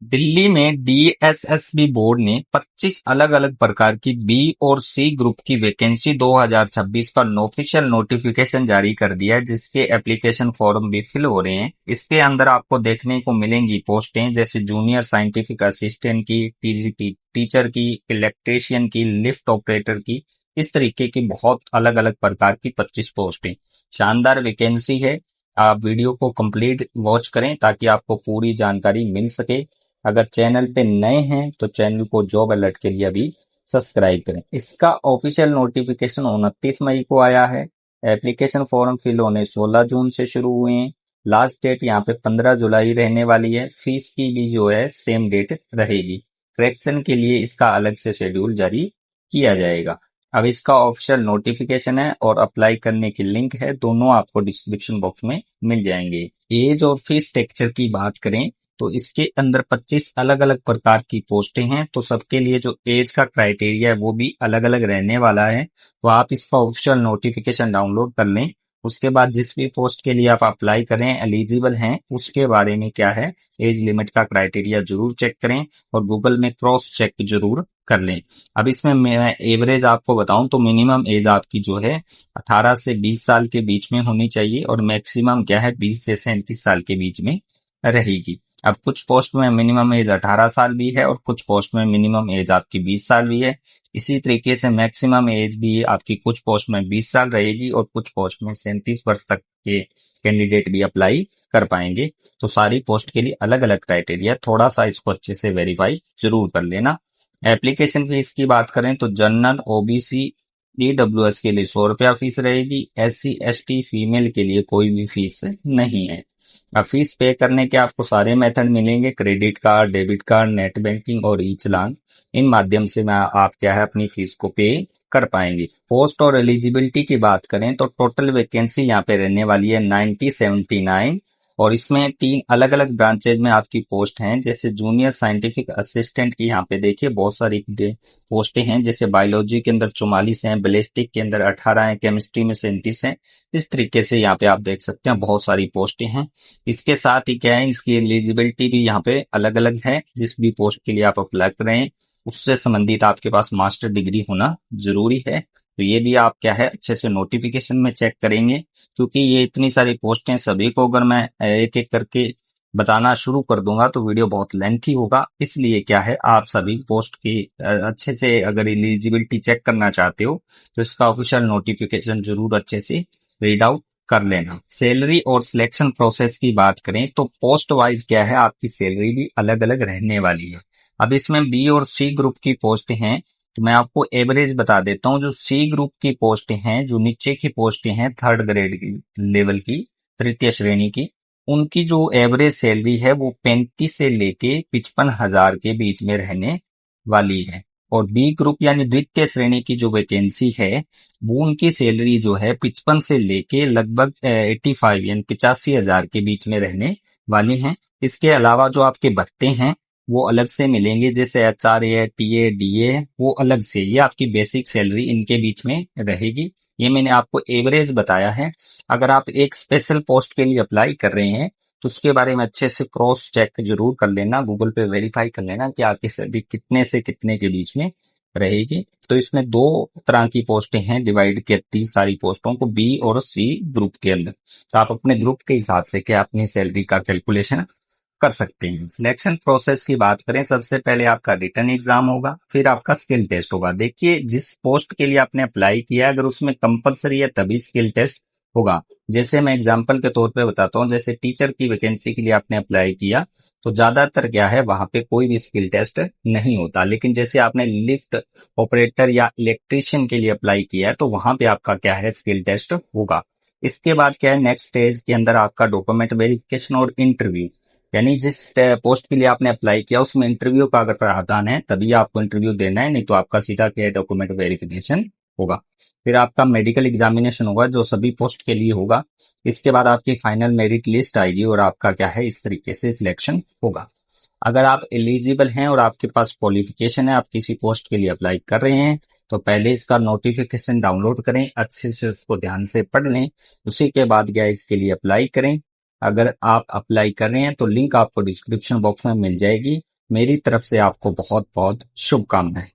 दिल्ली में DSSB board ने 25 अलग-अलग प्रकार की बी और सी ग्रुप की वैकेंसी 2026 का ऑफिशियल नोटिफिकेशन जारी कर दिया है, जिसके एप्लीकेशन फॉर्म भी फिल हो रहे हैं। इसके अंदर आपको देखने को मिलेंगी पोस्टें जैसे जूनियर साइंटिफिक असिस्टेंट की, टीजीटी टीचर की, इलेक्ट्रीशियन की, लिफ्ट ऑपरेटर की, इस तरीके की बहुत अलग-अलग प्रकार की 25 पोस्टें। शानदार वैकेंसी है। आप वीडियो को कंप्लीट वॉच करें ताकि आपको पूरी जानकारी मिल सके। अगर चैनल पे नए हैं तो चैनल को जॉब अलर्ट के लिए अभी सब्सक्राइब करें। इसका ऑफिशियल नोटिफिकेशन 29 मई को आया है। एप्लीकेशन फॉर्म फिल होने 16 जून से शुरू हुए हैं। लास्ट डेट यहाँ पे 15 जुलाई रहने वाली है। फीस की भी जो है सेम डेट रहेगी। करेक्शन के लिए इसका अलग से शेड्यूल जारी किया जाएगा। अब इसका ऑफिशियल नोटिफिकेशन है और अप्लाई करने की लिंक है, दोनों आपको डिस्क्रिप्शन बॉक्स में मिल जाएंगे। एज और फीस स्ट्रक्चर की बात करें तो इसके अंदर 25 अलग अलग प्रकार की पोस्टें हैं, तो सबके लिए जो एज का क्राइटेरिया है वो भी अलग अलग रहने वाला है। तो आप इसका ऑफिशियल नोटिफिकेशन डाउनलोड कर लें। उसके बाद जिस भी पोस्ट के लिए आप अप्लाई करें एलिजिबल हैं उसके बारे में क्या है एज लिमिट का क्राइटेरिया जरूर चेक करें और गूगल में क्रॉस चेक जरूर कर लें। अब इसमें मैं एवरेज आपको बताऊं तो मिनिमम एज आपकी जो है 18 से 20 साल के बीच में होनी चाहिए और मैक्सिमम क्या है 20 से 37 साल के बीच में रहेगी। अब कुछ पोस्ट में मिनिमम एज 18 साल भी है और कुछ पोस्ट में मिनिमम एज आपकी 20 साल भी है। इसी तरीके से मैक्सिमम एज भी आपकी कुछ पोस्ट में 20 साल रहेगी और कुछ पोस्ट में 37 वर्ष तक के कैंडिडेट भी अप्लाई कर पाएंगे। तो सारी पोस्ट के लिए अलग अलग क्राइटेरिया, थोड़ा सा इसको अच्छे से वेरीफाई जरूर कर लेना। एप्लीकेशन फीस की बात करें तो जनरल, ओबीसी, ईडब्ल्यूएस के लिए 100 रुपया फीस रहेगी। एससी एसटी फीमेल के लिए कोई भी फीस नहीं है। अब फीस पे करने के आपको सारे मेथड मिलेंगे, credit card, debit card, net banking और ई चालान। इन माध्यम से मैं आप क्या है अपनी फीस को पे कर पाएंगे। पोस्ट और एलिजिबिलिटी की बात करें तो टोटल वैकेंसी यहाँ पे रहने वाली है 9079 और इसमें 3 अलग अलग ब्रांचेज में आपकी पोस्ट हैं। जैसे जूनियर साइंटिफिक असिस्टेंट की यहाँ पे देखिए बहुत सारी पोस्टें हैं, जैसे बायोलॉजी के अंदर 44 हैं, बैलिस्टिक के अंदर 18 हैं, केमिस्ट्री में 37 हैं। इस तरीके से यहाँ पे आप देख सकते हैं बहुत सारी पोस्टें हैं। इसके साथ ही क्या है इसकी एलिजिबिलिटी भी यहाँ पे अलग अलग है। जिस भी पोस्ट के लिए आप अप्लाई कर रहे हैं उससे संबंधित आपके पास मास्टर डिग्री होना जरूरी है। तो ये भी आप क्या है अच्छे से नोटिफिकेशन में चेक करेंगे, क्योंकि ये इतनी सारी पोस्टें सभी को अगर मैं एक एक करके बताना शुरू कर दूंगा तो वीडियो बहुत लेंथी होगा। इसलिए क्या है आप सभी पोस्ट की अच्छे से अगर एलिजिबिलिटी चेक करना चाहते हो तो इसका ऑफिशियल नोटिफिकेशन जरूर अच्छे से रीड आउट कर लेना। सैलरी और सिलेक्शन प्रोसेस की बात करें तो पोस्ट वाइज क्या है आपकी सैलरी भी अलग अलग रहने वाली है। अब इसमें बी और सी ग्रुप की पोस्ट हैं, तो मैं आपको एवरेज बता देता हूँ। जो सी ग्रुप की पोस्टें हैं, जो नीचे की पोस्टें हैं थर्ड ग्रेड की लेवल की, तृतीय श्रेणी की, उनकी जो एवरेज सैलरी है वो 35 से लेके 55,000 के बीच में रहने वाली है। और बी ग्रुप यानी द्वितीय श्रेणी की जो वैकेंसी है वो उनकी सैलरी जो है 55 से लेके लगभग 85 यानी 85,000 के बीच में रहने वाली हैं। इसके अलावा जो आपके भत्ते हैं वो अलग से मिलेंगे, जैसे एचआरए है, टीए, डीए है, वो अलग से। ये आपकी बेसिक सैलरी इनके बीच में रहेगी। ये मैंने आपको एवरेज बताया है। अगर आप एक स्पेशल पोस्ट के लिए अप्लाई कर रहे हैं तो उसके बारे में अच्छे से क्रॉस चेक जरूर कर लेना, गूगल पे वेरीफाई कर लेना कि आपकी सैलरी कितने से कितने के बीच में रहेगी। तो इसमें 2 तरह की पोस्टें हैं, डिवाइड करती सारी पोस्टों को बी और सी ग्रुप के अंदर। तो आप अपने ग्रुप के हिसाब से क्या अपनी सैलरी का कैलकुलेशन कर सकते हैं। सिलेक्शन प्रोसेस की बात करें, सबसे पहले आपका रिटन एग्जाम होगा, फिर आपका स्किल टेस्ट होगा। देखिए जिस पोस्ट के लिए आपने अप्लाई किया अगर उसमें कंपलसरी है तभी स्किल टेस्ट होगा। जैसे मैं एग्जांपल के तौर पे बताता हूँ, जैसे टीचर की वैकेंसी के लिए आपने अप्लाई किया तो ज्यादातर क्या है वहां पे कोई भी स्किल टेस्ट नहीं होता, लेकिन जैसे आपने लिफ्ट ऑपरेटर या इलेक्ट्रीशियन के लिए अप्लाई किया है तो वहां पे आपका क्या है स्किल टेस्ट होगा। इसके बाद क्या है नेक्स्ट स्टेज के अंदर आपका डॉक्यूमेंट वेरिफिकेशन और इंटरव्यू, यानी जिस पोस्ट के लिए आपने अप्लाई किया उसमें इंटरव्यू का अगर प्रावधान है तभी आपको इंटरव्यू देना है, नहीं तो आपका सीधा क्या डॉक्यूमेंट वेरिफिकेशन होगा। फिर आपका मेडिकल एग्जामिनेशन होगा जो सभी पोस्ट के लिए होगा। इसके बाद आपकी फाइनल मेरिट लिस्ट आएगी और आपका क्या है इस तरीके से सिलेक्शन होगा। अगर आप एलिजिबल हैं और आपके पास क्वालिफिकेशन है, आप किसी पोस्ट के लिए अप्लाई कर रहे हैं तो पहले इसका नोटिफिकेशन डाउनलोड करें, अच्छे से उसको ध्यान से पढ़ लें, उसी के बाद क्या इसके लिए अप्लाई करें। अगर आप अप्लाई कर रहे हैं तो लिंक आपको डिस्क्रिप्शन बॉक्स में मिल जाएगी। मेरी तरफ से आपको बहुत बहुत शुभकामनाएं।